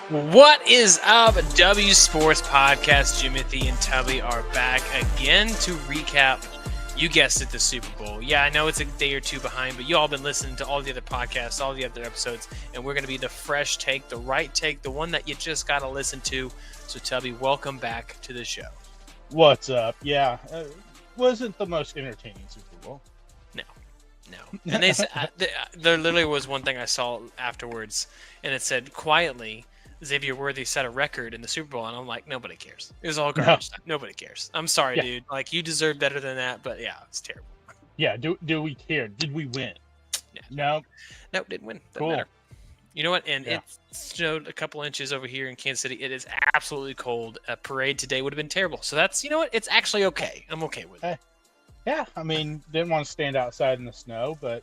What is up, W Sports Podcast? Jimothy and Tubby are back again to recap, you guessed it, the Super Bowl. Yeah, I know it's a day or two behind, but you all been listening to all the other podcasts, all the other episodes, and we're going to be the fresh take, the right take, the one that you just got to listen to. So, Tubby, welcome back to the show. What's up? Yeah, wasn't the most entertaining Super Bowl. No. And they said, there literally was one thing I saw afterwards, and it said, quietly, Xavier Worthy set a record in the Super Bowl, and I'm like, nobody cares. It was all garbage time. Nobody cares. I'm sorry, dude. Like, you deserve better than that, but yeah, it's terrible. Yeah, do we care? Did we win? Yeah. No, didn't win. Doesn't cool. matter. You know what? And it snowed a couple inches over here in Kansas City. It is absolutely cold. A parade today would have been terrible. So that's, you know what? It's actually okay. I'm okay with it. Yeah, I mean, didn't want to stand outside in the snow, but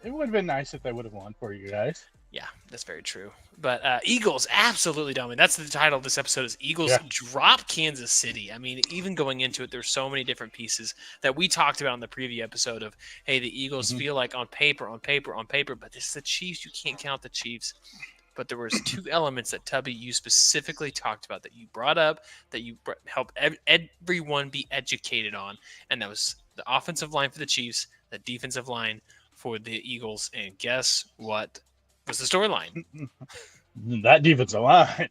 it would have been nice if they would have won for you guys. Yeah, that's very true. But Eagles absolutely dominate. That's the title of this episode is Eagles drop Kansas City. I mean, even going into it, there's so many different pieces that we talked about in the preview episode of, hey, the Eagles feel like on paper, but this is the Chiefs. You can't count the Chiefs. But there was two elements that, Tubby, you specifically talked about, that you brought up, that you helped everyone be educated on, and that was the offensive line for the Chiefs, the defensive line for the Eagles, and guess what was the storyline? That defensive line.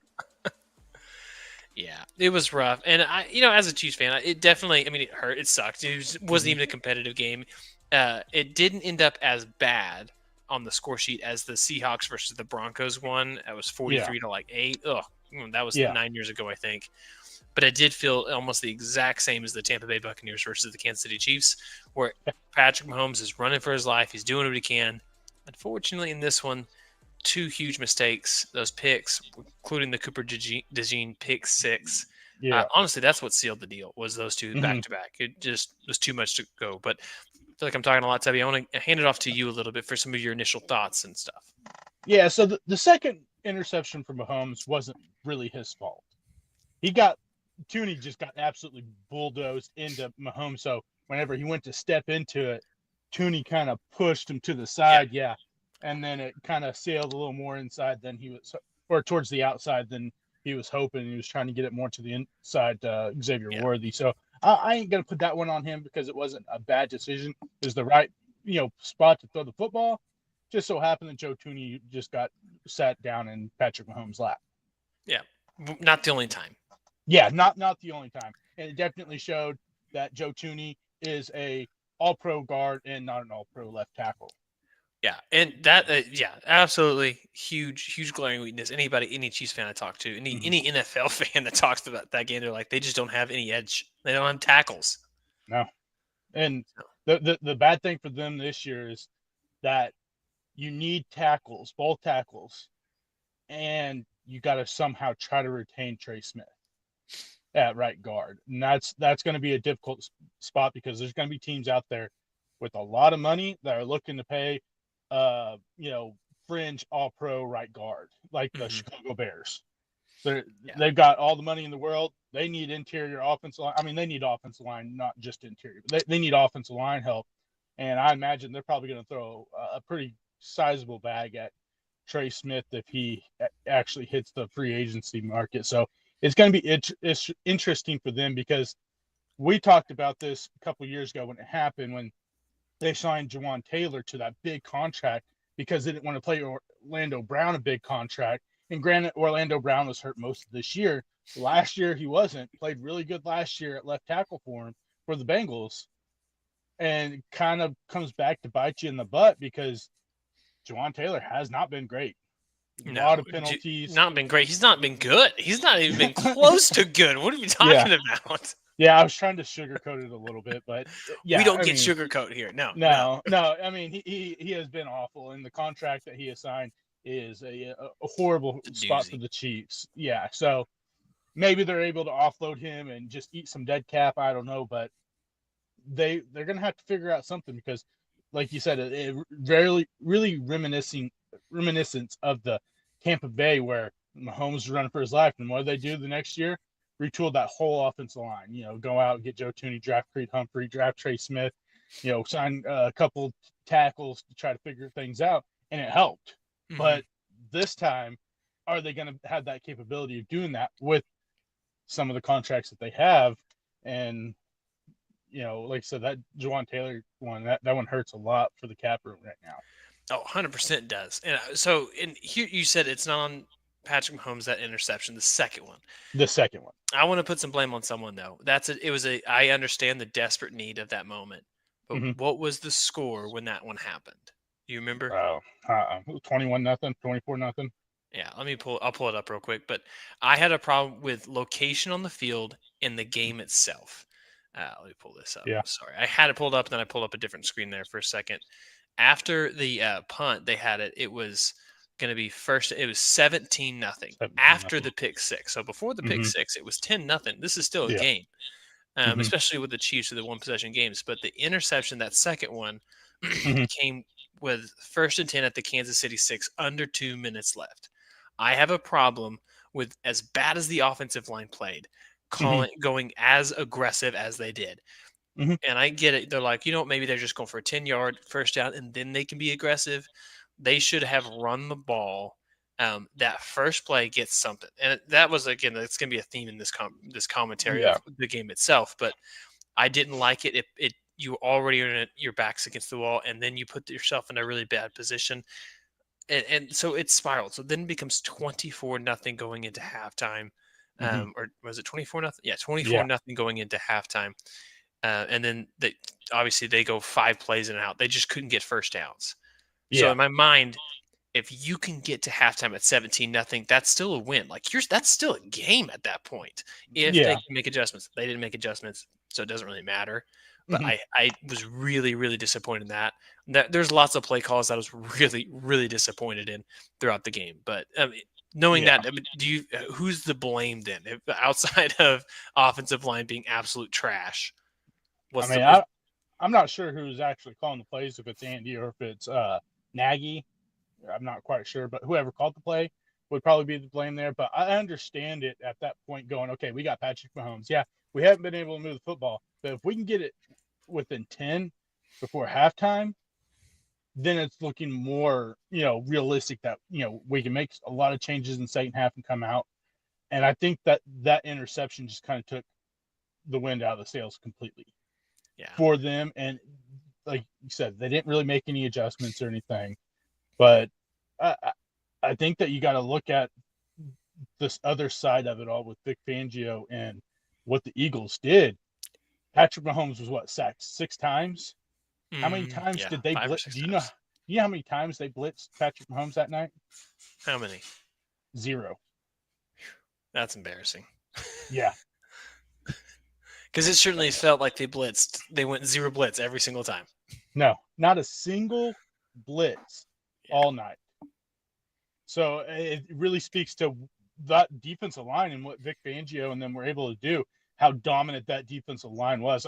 Yeah, it was rough. And, as a Chiefs fan, it definitely, it hurt. It sucked. It wasn't even a competitive game. It didn't end up as bad on the score sheet as the Seahawks versus the Broncos one. That was 43 to 8. Ugh, that was 9 years ago, I think. But it did feel almost the exact same as the Tampa Bay Buccaneers versus the Kansas City Chiefs, where Patrick Mahomes is running for his life. He's doing what he can. Unfortunately, in this one, two huge mistakes, those picks, including the Cooper DeJean pick 6. Yeah. Honestly, that's what sealed the deal, was those two back-to-back. It just was too much to go. But I feel like I'm talking a lot, Tubby. I want to hand it off to you a little bit for some of your initial thoughts and stuff. Yeah, so the second interception from Mahomes wasn't really his fault. Tooney just got absolutely bulldozed into Mahomes. So whenever he went to step into it, Tooney kind of pushed him to the side. Yeah. And then it kind of sailed a little more inside than he was, or towards the outside than he was hoping. He was trying to get it more to the inside, Xavier Worthy. So I ain't going to put that one on him because it wasn't a bad decision. It was the right, spot to throw the football. Just so happened that Joe Tooney just got sat down in Patrick Mahomes' lap. Yeah. Not the only time. Yeah, not the only time. And it definitely showed that Joe Tooney is a all-pro guard and not an all-pro left tackle. Yeah, and that, absolutely huge glaring weakness. Any Chiefs fan I talk to, any NFL fan that talks about that game, they're like, they just don't have any edge. They don't have tackles. No. And the bad thing for them this year is that you need tackles, both tackles, and you got to somehow try to retain Trey Smith at right guard. And that's going to be a difficult spot because there's going to be teams out there with a lot of money that are looking to pay fringe all-pro right guard, like the Chicago Bears. They've got all the money in the world. They need interior offensive line. I mean, they need offensive line, not just interior. But they need offensive line help. And I imagine they're probably going to throw a pretty sizable bag at Trey Smith if he actually hits the free agency market. So it's going to be it's interesting for them because we talked about this a couple of years ago when it happened, when they signed Jawan Taylor to that big contract because they didn't want to play Orlando Brown a big contract. And granted, Orlando Brown was hurt most of this year. Last year, he wasn't. Played really good last year at left tackle for the Bengals. And it kind of comes back to bite you in the butt because Jawan Taylor has not been great. A lot of penalties. Not been great. He's not been good. He's not even been close to good. What are you talking about? Yeah, I was trying to sugarcoat it a little bit, but we don't get sugarcoat here. No. I mean, he has been awful, and the contract that he has signed is a horrible spot for the Chiefs. Yeah, so maybe they're able to offload him and just eat some dead cap. I don't know, but they're going to have to figure out something because, like you said, it really reminiscent of the Tampa Bay where Mahomes was running for his life, and what did they do the next year? Retooled that whole offensive line. Go out and get Joe Tooney, draft Creed Humphrey, draft Trey Smith. Sign a couple tackles to try to figure things out, and it helped. Mm-hmm. But this time, are they going to have that capability of doing that with some of the contracts that they have? And like I said, that Jawan Taylor one, that one hurts a lot for the cap room right now. Oh, 100% does. And so, and here you said it's not on Patrick Mahomes, that interception, the second one. The second one. I want to put some blame on someone though. I understand the desperate need of that moment. But Mm-hmm. what was the score when that one happened? Do you remember? 21-0, 24-0. Yeah, I'll pull it up real quick. But I had a problem with location on the field in the game itself. Let me pull this up. Yeah. Sorry, I had it pulled up, and then I pulled up a different screen there for a second. After the punt, they had it. It was going to be first. It was 17-0 17 after nothing. the pick six. So before the pick Mm-hmm. six, it was 10-0. This is still a Yeah. game, Mm-hmm. especially with the Chiefs with the one possession games. But the interception, that second one, Mm-hmm. came with 1st and 10 at the Kansas City 6, under 2 minutes left. I have a problem with, as bad as the offensive line played, Mm-hmm. going as aggressive as they did. Mm-hmm. And I get it. They're like, maybe they're just going for a 10-yard first down and then they can be aggressive. They should have run the ball. That first play gets something. And that was, again, that's going to be a theme in this commentary of Yeah. the game itself. But I didn't like it. You already are your back's against the wall, and then you put yourself in a really bad position. And so it spiraled. So then it becomes 24-0 going into halftime. Mm-hmm. Or was it 24-0? Yeah, 24 Yeah. nothing going into halftime. And then obviously they go 5 plays in and out. They just couldn't get first downs. So Yeah. in my mind, if you can get to halftime at 17-0, that's still a win. Like that's still a game at that point. If they Yeah. can make adjustments, they didn't make adjustments, so it doesn't really matter. But Mm-hmm. I was really, really disappointed in that. There's lots of play calls that I was really, really disappointed in throughout the game. But knowing Yeah. that, who's the blame then? If, outside of offensive line being absolute trash, I what's mean, the I'm not sure who's actually calling the plays, if it's Andy or if it's Nagy. I'm not quite sure, but whoever called the play would probably be the blame there. But I understand it at that point going, okay, we got Patrick Mahomes. Yeah, we haven't been able to move the football, but if we can get it within 10 before halftime, then it's looking more, realistic that, we can make a lot of changes in the second half and come out. And I think that interception just kind of took the wind out of the sails completely yeah. for them. And like you said, they didn't really make any adjustments or anything. But I think that you got to look at this other side of it all with Vic Fangio and what the Eagles did. Patrick Mahomes was sacked 6 times. How many times Yeah, did they 5 or blitz? 6 Do you know? times. You know how many times they blitzed Patrick Mahomes that night? How many? 0. That's embarrassing. Yeah. Because it certainly felt like they blitzed. They went 0 blitz every single time. No, not a single blitz all night. So it really speaks to that defensive line and what Vic Fangio and them were able to do, how dominant that defensive line was.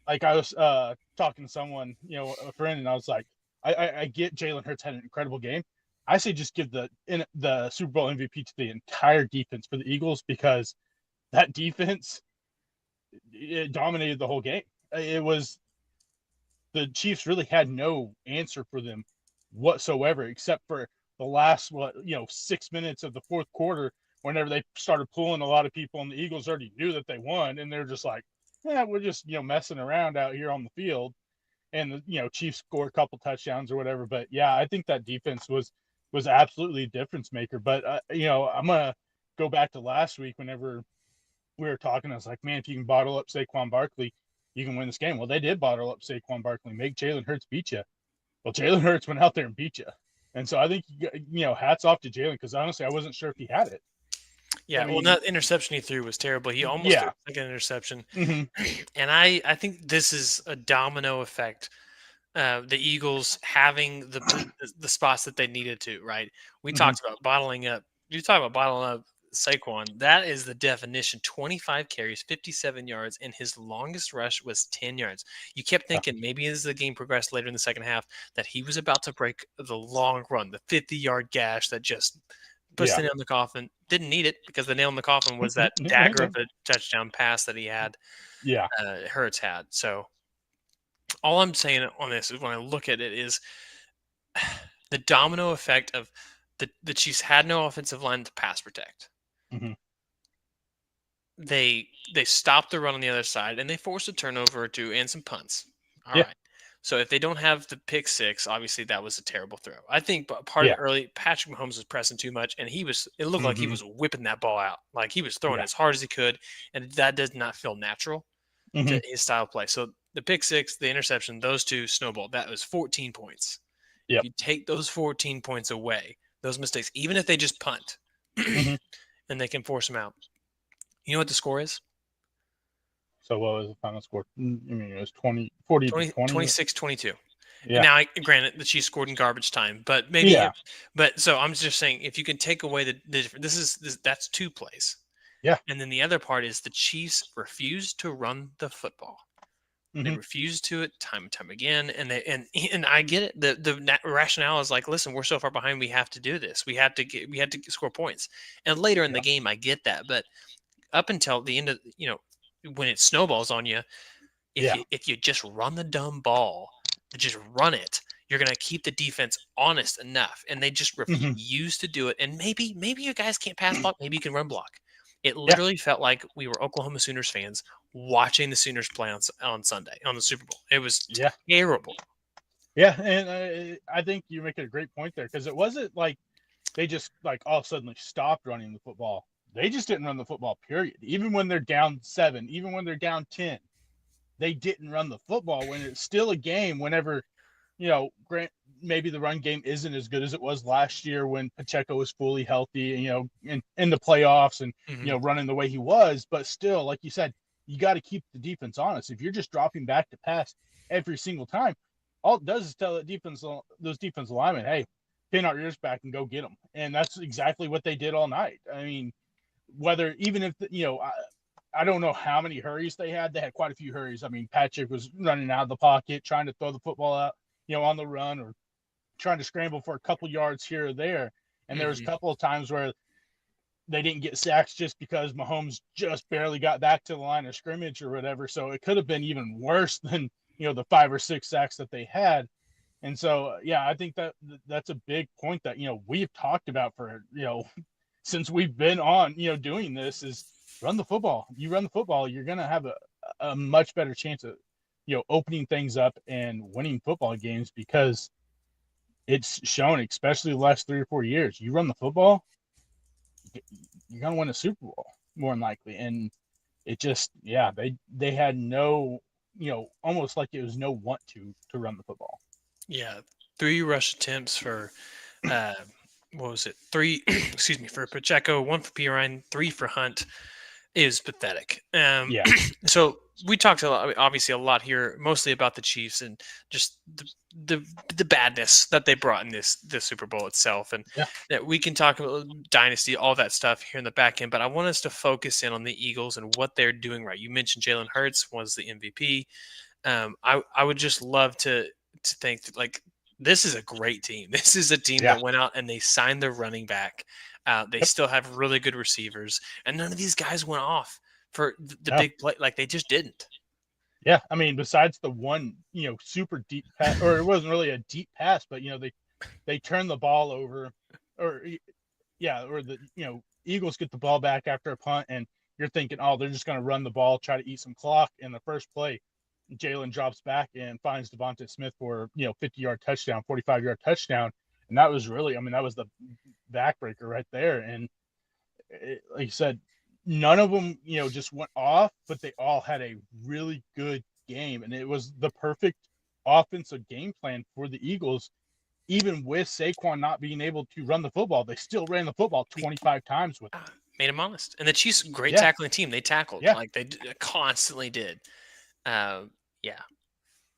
I was talking to someone, a friend, and I was like, I get Jalen Hurts had an incredible game. I say just give the Super Bowl MVP to the entire defense for the Eagles, because that defense, it dominated the whole game. It was, the Chiefs really had no answer for them whatsoever, except for the last 6 minutes of the fourth quarter, whenever they started pulling a lot of people, and the Eagles already knew that they won, and they're just like, yeah, we're just messing around out here on the field. And the Chiefs score a couple touchdowns or whatever. But yeah, I think that defense was absolutely a difference maker. But I'm gonna go back to last week whenever we were talking. I was like, man, if you can bottle up Saquon Barkley, you can win this game. Well, they did bottle up Saquon Barkley, make Jalen Hurts beat you. Well, Jalen Hurts went out there and beat you. And so I think, hats off to Jalen, because honestly, I wasn't sure if he had it. Yeah, I mean, that interception he threw was terrible. He almost threw a second interception. Mm-hmm. And I think this is a domino effect. The Eagles having the spots that they needed to, right? We Mm-hmm. talked about bottling up. You talk about bottling up Saquon. That is the definition. 25 carries, 57 yards, and his longest rush was 10 yards. You kept thinking maybe as the game progressed later in the second half that he was about to break the long run, the 50-yard gash that just puts the nail in the coffin. Didn't need it, because the nail in the coffin was that dagger of a touchdown pass that he had. Yeah. Hurts had. So all I'm saying on this is, when I look at it, is the domino effect of the Chiefs had no offensive line to pass protect. Mm-hmm. They stopped the run on the other side, and they forced a turnover or two and some punts. All Yeah. right. So if they don't have the pick six, obviously that was a terrible throw. I think part of Yeah. it early, Patrick Mahomes was pressing too much, and it looked like he Mm-hmm. was whipping that ball out. Like he was throwing Yeah. as hard as he could, and that does not feel natural Mm-hmm. to his style of play. So the pick six, the interception, those two snowballed. That was 14 points. If Yep. you take those 14 points away, those mistakes, even if they just punt Mm-hmm. and they can force them out, you know what the score is? So what was the final score? I mean, it was 40 to 20, 20. 26-22. And Yeah. now, granted, that she scored in garbage time, but maybe Yeah. but so I'm just saying, if you can take away that's two plays, Yeah. and then the other part is the Chiefs refused to run the football. They Mm-hmm. refused to it time and time again, and I get it. The rationale is like, listen, we're so far behind, we have to do this. We had to score points, and later in the Yeah. game, I get that, but up until the end of when it snowballs on you, Yeah. if you just run the dumb ball, just run it, you're gonna keep the defense honest enough. And they just Mm-hmm. refuse to do it. And maybe you guys can't pass block, maybe you can run block. It Yeah. literally felt like we were Oklahoma Sooners fans watching the Sooners play on Sunday on the Super Bowl. It was Yeah. terrible. Yeah. And I think you make a great point there, because it wasn't like they just like all of a sudden stopped running the football. They just didn't run the football, period. Even when they're down 7, even when they're down 10, they didn't run the football when it's still a game. Whenever, grant maybe the run game isn't as good as it was last year when Pacheco was fully healthy, in the playoffs and, Hmm. running the way he was. But still, like you said, you got to keep the defense honest. If you're just dropping back to pass every single time, all it does is tell those defensive linemen, hey, pin our ears back and go get them. And that's exactly what they did all night. I mean, even if, I don't know how many hurries they had. They had quite a few hurries. I mean, Patrick was running out of the pocket, trying to throw the football out, on the run, or trying to scramble for a couple yards here or there. And there was a Hmm. couple of times where they didn't get sacks just because Mahomes just barely got back to the line of scrimmage or whatever. So it could have been even worse than, the 5 or 6 sacks that they had. And so, yeah, I think that's a big point that, we've talked about for, since we've been on, doing this, is run the football. You run the football, you're going to have a much better chance of, opening things up and winning football games, because it's shown, especially the last 3 or 4 years, you run the football, you're going to win a Super Bowl more than likely. And it just, yeah, they had no, almost like it was no want to run the football. Yeah, 3 rush attempts for uh, what was it? Three, excuse me, for Pacheco, 1 for Pirine, 3 for Hunt. Is pathetic. Yeah. So we talked obviously a lot here, mostly about the Chiefs and just the the badness that they brought in this Super Bowl itself, and Yeah. that we can talk about dynasty, all that stuff here in the back end. But I want us to focus in on the Eagles and what they're doing right. You mentioned Jalen Hurts was the MVP. I would just love to think that, like, this is a great team. This is a team Yeah. that went out and they signed their running back. They Yep. still have really good receivers, and none of these guys went off for the No. big play. Like, they just didn't. Yeah, I mean, besides the one, super deep pass, or it wasn't really a deep pass, but they turned the ball over, or yeah, or the Eagles get the ball back after a punt, and you're thinking, oh, they're just going to run the ball, try to eat some clock. In the first play, Jalen drops back and finds Devonta Smith for 50-yard touchdown, 45-yard touchdown, and that was really, I mean, that was the backbreaker right there. And like you said, none of them, just went off, but they all had a really good game. And it was the perfect offensive game plan for the Eagles. Even with Saquon not being able to run the football, they still ran the football 25 times with him. Made him honest. And the Chiefs, great Yeah. tackling team. They tackled Yeah. like they constantly did. Yeah,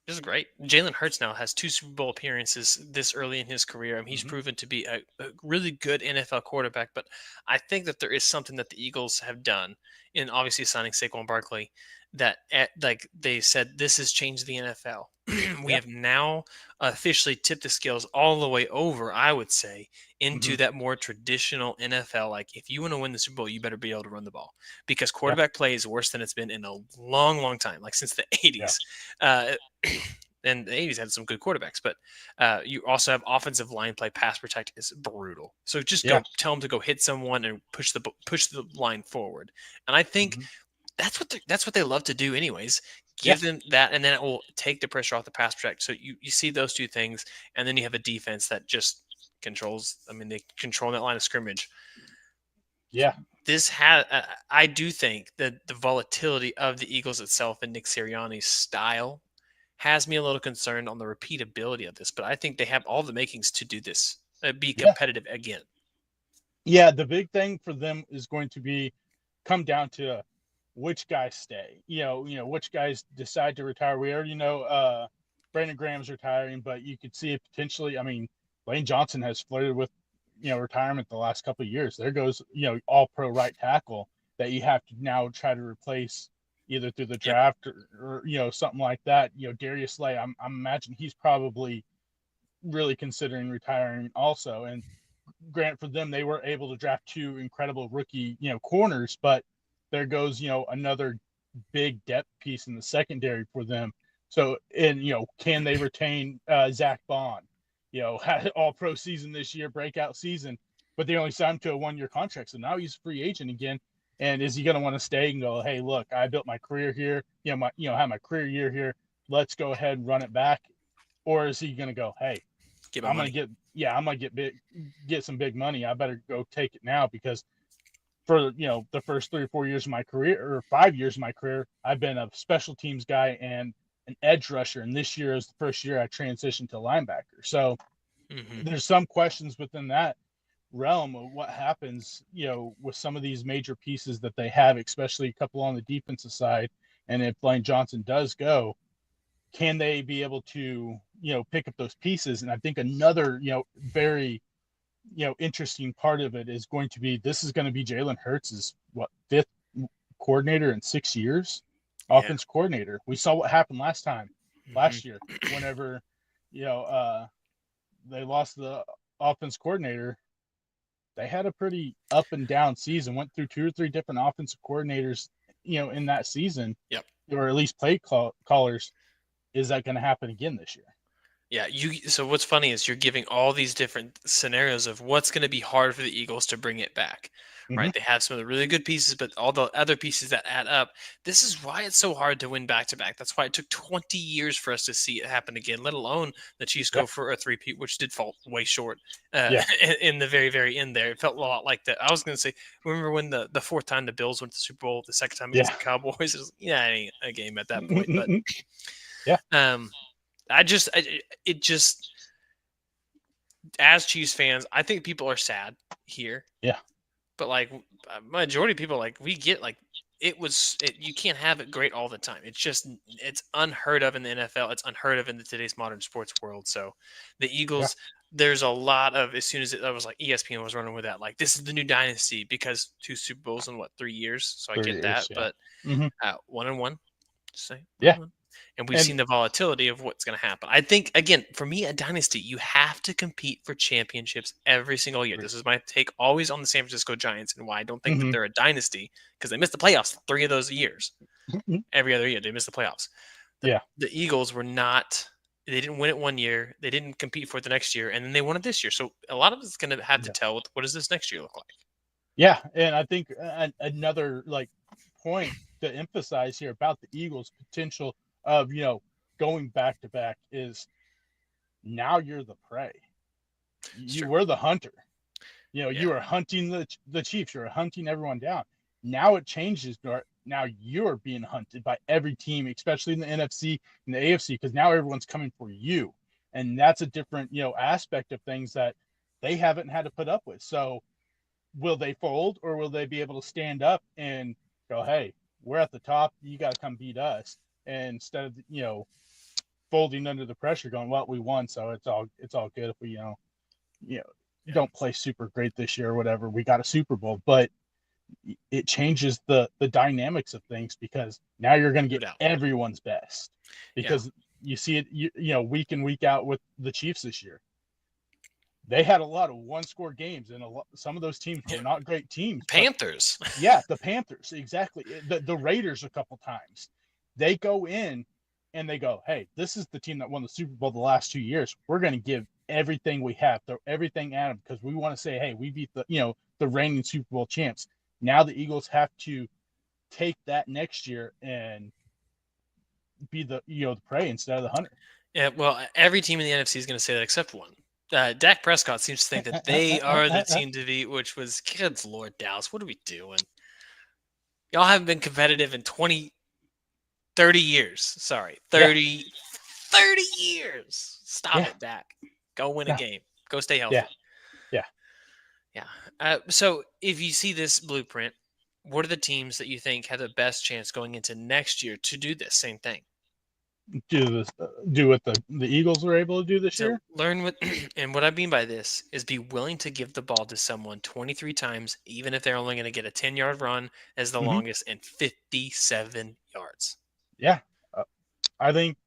this is great. Jalen Hurts now has 2 Super Bowl appearances this early in his career. I mean, he's Mm-hmm. proven to be a really good NFL quarterback. But I think that there is something that the Eagles have done in obviously signing Saquon Barkley that, like they said, this has changed the NFL. We Yeah. have now officially tipped the scales all the way over, I would say, Mm-hmm. into that more traditional NFL. Like, if you want to win the Super Bowl, you better be able to run the ball, because Yeah. quarterback play is worse than it's been in a long, long time, like since the Yeah. 80s. Uh, and the 80s had some good quarterbacks, but you also have offensive line play. Pass protect is brutal. So just Yeah. go tell them to go hit someone and push the line forward. And I think Mm-hmm. that's what they love to do, anyways. Yeah. Give them that, and then it will take the pressure off the pass protect. So you see those two things, and then you have a defense that just controls. I mean, they control that line of scrimmage. Yeah. This has, I do think that the volatility of the Eagles itself and Nick Sirianni's style has me a little concerned on the repeatability of this. But I think they have all the makings to do this, be Yeah. competitive again. Yeah. The big thing for them is going to come down to which guys stay. Which guys decide to retire. We already know Brandon Graham's retiring, but you could see it potentially. I mean, Lane Johnson has flirted with retirement the last couple of years. There goes all pro right tackle that you have to now try to replace either through the Yep. draft or something like that. Darius Slay, I'm imagining he's probably really considering retiring also. And grant for them, they were able to draft two incredible rookie corners, but there goes another big depth piece in the secondary for them. So, and can they retain Zach Bond? Had all pro season this year, breakout season, but they only signed him to a 1-year contract. So now he's a free agent again. And is he going to want to stay and go, hey, look, I built my career here, have my career year here. Let's go ahead and run it back. Or is he going to go, hey, Get my I'm money. gonna get some big money. I better go take it now, because for the first 3 or 4 years of my career, or 5 years of my career, I've been a special teams guy and an edge rusher, and this year is the first year I transitioned to linebacker. So there's some questions within that realm of what happens, with some of these major pieces that they have, especially a couple on the defensive side. And if Blaine Johnson does go, can they be able to pick up those pieces? And I think another very interesting part of it is going to be, this is going to be Jalen Hurts' fifth coordinator in 6 years, Yeah. offense coordinator. We saw what happened last Mhm. year, whenever they lost the offense coordinator. They had a pretty up and down season, went through 2 or 3 different offensive coordinators in that season. Yep. Or at least play callers. Is that going to happen again this year? Yeah, so what's funny is you're giving all these different scenarios of what's going to be hard for the Eagles to bring it back, Mm-hmm. right? They have some of the really good pieces, but all the other pieces that add up. This is why it's so hard to win back to back. That's why it took 20 years for us to see it happen again, let alone the Chiefs Yeah. go for a three-peat, which did fall way short Yeah. in the very, very end there. It felt a lot like that. I was going to say, remember when the fourth time the Bills went to the Super Bowl, the second time against Yeah. the Cowboys? It ain't a game at that point, but Yeah. it just, as Chiefs fans, I think people are sad here. Yeah. But like majority of people, like we get like you can't have it great all the time. It's unheard of in the NFL. It's unheard of in today's modern sports world. So the Yeah. Eagles, there's a lot of, as soon as I was like ESPN was running with that, like this is the new dynasty because 2 Super Bowls in 3 years. So I 3 get that, years. Yeah. but Mm-hmm. 1-1. Say Yeah. 1-1. And we've And seen the volatility of what's going to happen. I think, again, for me, a dynasty, you have to compete for championships every single year. This is my take always on the San Francisco Giants and why I don't think that mm-hmm. they're a dynasty, because they missed the playoffs 3 of those years. Every other year, they missed the playoffs. Yeah. The Eagles were not, they didn't win it 1 year. They didn't compete for it the next year, and then they won it this year. So a lot of it's going to have to tell with what does this next year look like? Yeah. And I think another point to emphasize here about the Eagles' potential of going back to back is, now you're the prey. You were the hunter. You were hunting the Chiefs. You were hunting everyone down. Now it changes. Now you're being hunted by every team, especially in the NFC and the AFC, because now everyone's coming for you, and that's a different aspect of things that they haven't had to put up with. So, will they fold, or will they be able to stand up and go, "Hey, we're at the top. You got to come beat us," and instead of folding under the pressure, going, "Well, we won, so it's all good if we don't play super great this year or whatever. We got a Super Bowl," but it changes the dynamics of things, because now you're going to get everyone's best, because you see it week in, week out with the Chiefs this year. They had a lot of one-score games, and some of those teams were not great teams. Panthers. Yeah, the Panthers, exactly. The Raiders a couple times. They go in and they go, hey, this is the team that won the Super Bowl the last 2 years. We're going to give everything we have, throw everything at them because we want to say, hey, we beat the reigning Super Bowl champs. Now the Eagles have to take that next year and be the prey instead of the hunter. Yeah, well, every team in the NFC is going to say that except one. Dak Prescott seems to think that they are the team to beat, which was, good Lord, Dallas, what are we doing? Y'all haven't been competitive in 30 years. Sorry, 30 years. Stop it, Dak. Go win a game. Go stay healthy. Yeah. So if you see this blueprint, what are the teams that you think have the best chance going into next year to do this same thing? Do what the Eagles were able to do this year. Learn what, and what I mean by this is be willing to give the ball to someone 23 times, even if they're only going to get a 10-yard run as the longest and 57 yards. Yeah, I think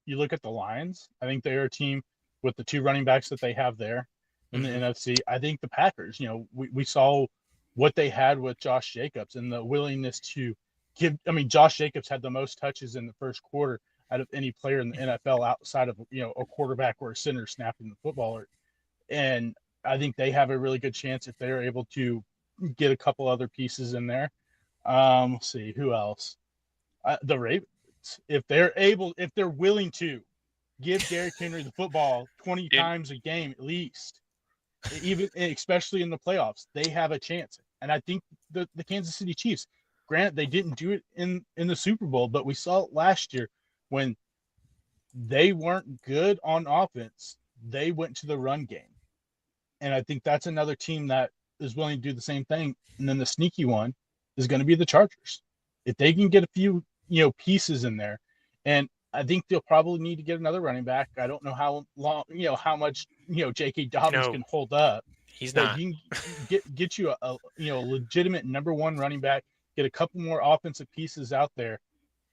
you look at the Lions. I think they're a team with the two running backs that they have there in the NFC. I think the Packers. We saw what they had with Josh Jacobs and the willingness to give. I mean, Josh Jacobs had the most touches in the first quarter out of any player in the NFL outside of a quarterback or a center snapping the football. And I think they have a really good chance if they're able to get a couple other pieces in there. Let's see who else. The Ravens, if they're willing to give Derrick Henry the football 20 times a game at least, even especially in the playoffs, they have a chance. And I think the Kansas City Chiefs, granted, they didn't do it in the Super Bowl, but we saw it last year when they weren't good on offense. They went to the run game. And I think that's another team that is willing to do the same thing. And then the sneaky one is going to be the Chargers. If they can get a few, pieces in there, and I think they'll probably need to get another running back. I don't know how long, how much, J.K. Dobbins can hold up. He's but not. If you can get you a legitimate number one running back, get a couple more offensive pieces out there,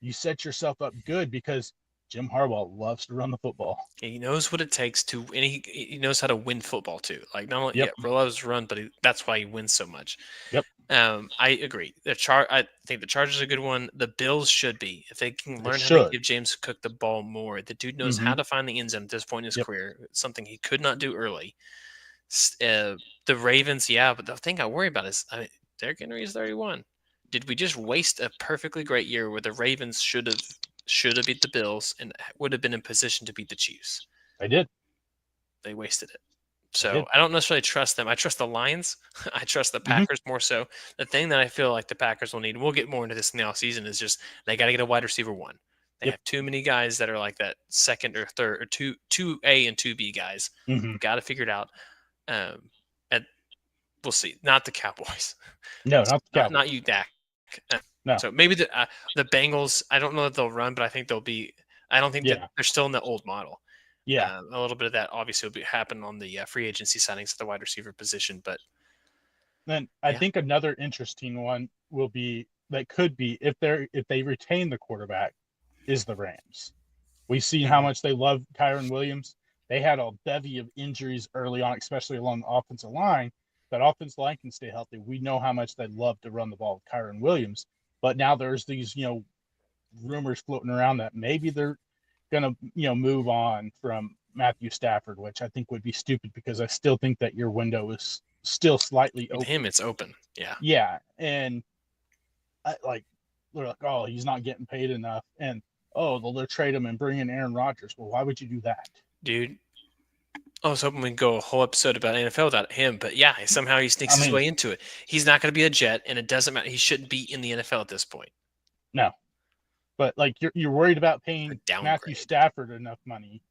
you set yourself up good because Jim Harbaugh loves to run the football. He knows what it takes to, and he knows how to win football too. Like not only loves to run, but that's why he wins so much. Yep. I agree. I think the Chargers are a good one. The Bills should be if they can learn how to give James Cook the ball more. The dude knows how to find the end zone at this point in his career. Something he could not do early. The Ravens, but the thing I worry about is Derrick Henry is 31. Did we just waste a perfectly great year where the Ravens should have beat the Bills and would have been in position to beat the Chiefs? They did. They wasted it. So I don't necessarily trust them. I trust the Lions. I trust the Packers more so. The thing that I feel like the Packers will need, and we'll get more into this in the offseason, is just they got to get a wide receiver one. They have too many guys that are like that second or third or two A and 2B guys. Got to figure it out. We'll see. Not the Cowboys. No, not the Cowboys. Not you, Dak. No. So maybe the Bengals. I don't know that they'll run, but I think they'll be. I don't think that they're still in the old model. Yeah, a little bit of that obviously will happen on the free agency signings at the wide receiver position, but then I think another interesting one will be that could be if they retain the quarterback is the Rams. We've seen how much they love Kyron Williams. They had a bevy of injuries early on, especially along the offensive line. That offensive line can stay healthy. We know how much they love to run the ball with Kyron Williams, but now there's these rumors floating around that maybe they're going to move on from Matthew Stafford, which I think would be stupid because I still think that your window is still slightly open. With him, it's open. Yeah. Yeah. And they're like, oh, he's not getting paid enough. And, they'll trade him and bring in Aaron Rodgers. Well, why would you do that? Dude, I was hoping we'd go a whole episode about NFL without him, but somehow he sneaks his way into it. He's not going to be a Jet, and it doesn't matter. He shouldn't be in the NFL at this point. No. But you're worried about paying Matthew Stafford enough money,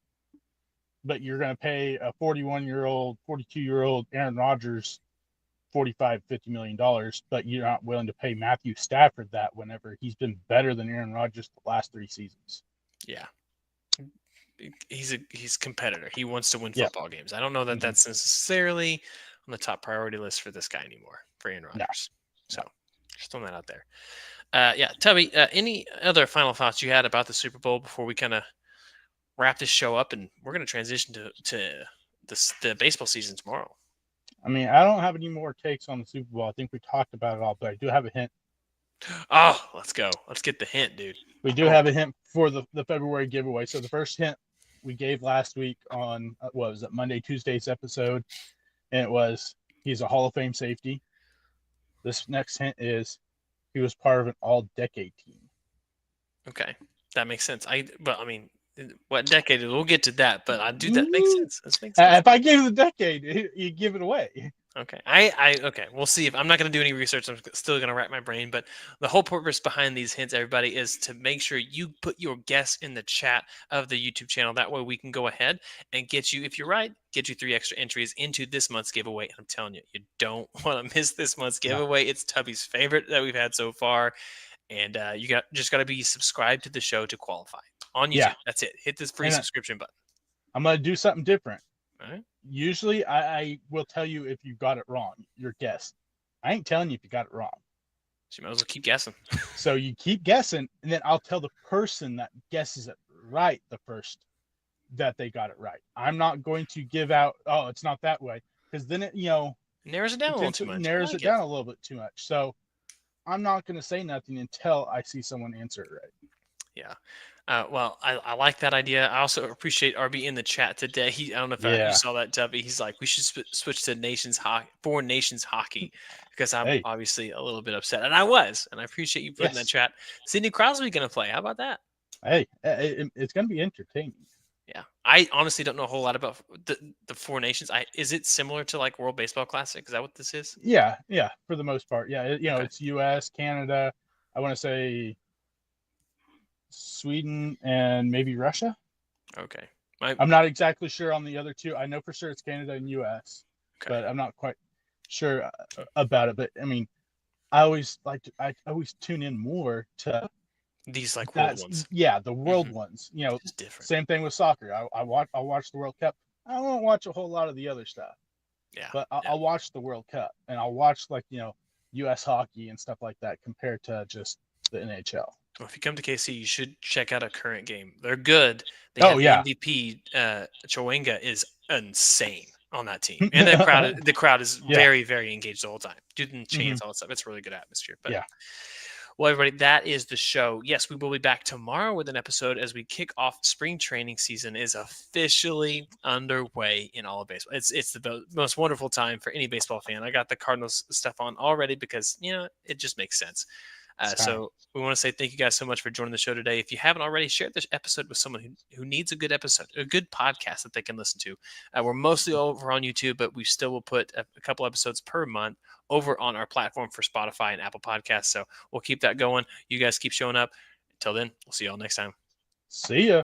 but you're going to pay a 41-year-old, 42-year-old Aaron Rodgers $45-50 million, but you're not willing to pay Matthew Stafford that whenever he's been better than Aaron Rodgers the last 3 seasons. Yeah, he's a competitor. He wants to win football games. I don't know that that's necessarily on the top priority list for this guy anymore, for Aaron Rodgers. So just throwing that out there. Tubby, any other final thoughts you had about the Super Bowl before we kind of wrap this show up? And we're going to transition to the baseball season tomorrow. I mean, I don't have any more takes on the Super Bowl. I think we talked about it all, but I do have a hint. Oh, let's go. Let's get the hint, dude. We do have a hint for the February giveaway. So the first hint we gave last week on what was it, Monday, Tuesday's episode, and it was he's a Hall of Fame safety. This next hint is he was part of an all-decade team. Okay, that makes sense. But I mean, what decade? We'll get to that. But I do that makes sense. This makes sense. If I gave you the decade, you give it away. Okay. Okay. We'll see. If I'm not going to do any research, I'm still going to wrap my brain. But the whole purpose behind these hints, everybody, is to make sure you put your guess in the chat of the YouTube channel. That way we can go ahead and get you, if you're right, get you 3 extra entries into this month's giveaway. And I'm telling you, you don't want to miss this month's giveaway. No. It's Tubby's favorite that we've had so far. And you just got to be subscribed to the show to qualify on YouTube. Yeah. That's it. Hit this free subscription button. I'm going to do something different. All right. Usually I will tell you if you got it wrong, your guess. I ain't telling you if you got it wrong. So you might as well keep guessing. So you keep guessing, and then I'll tell the person that guesses it right the first that they got it right. I'm not going to give out, oh, it's not that way, because then it, narrows it down a little too much. Narrows it down a little bit too much. So I'm not going to say nothing until I see someone answer it right. Yeah. Well, I like that idea. I also appreciate RB in the chat today. I don't know if you saw that, Tubby. He's like, we should switch to foreign nations hockey because I'm obviously a little bit upset, and I was. And I appreciate you putting in that chat. Sidney Crosby going to play. How about that? Hey, it's going to be entertaining. Yeah, I honestly don't know a whole lot about the four nations. Is it similar to like World Baseball Classic? Is that what this is? Yeah, for the most part. Yeah, it's U.S., Canada. I want to say Sweden and maybe Russia. Okay. I'm not exactly sure on the other two. I know for sure it's Canada and U.S., but I'm not quite sure about it. But I mean, I always tune in more to these like world ones. Yeah, the world ones. It's different. Same thing with soccer. I'll watch the World Cup. I won't watch a whole lot of the other stuff. Yeah. But I'll watch the World Cup, and I'll watch U.S. hockey and stuff like that compared to just the NHL. Well, if you come to KC, you should check out a current game. They're good. They have MVP. Chowanga is insane on that team, and the crowd is very, very engaged the whole time. Doing chants, all that stuff. It's a really good atmosphere. But well, everybody, that is the show. Yes, we will be back tomorrow with an episode as we kick off spring training season is officially underway in all of baseball. It's the most wonderful time for any baseball fan. I got the Cardinals stuff on already because it just makes sense. So we want to say thank you guys so much for joining the show today. If you haven't already, share this episode with someone who needs a good episode, a good podcast that they can listen to. We're mostly over on YouTube, but we still will put a couple episodes per month over on our platform for Spotify and Apple Podcasts. So we'll keep that going. You guys keep showing up. Until then, we'll see you all next time. See ya.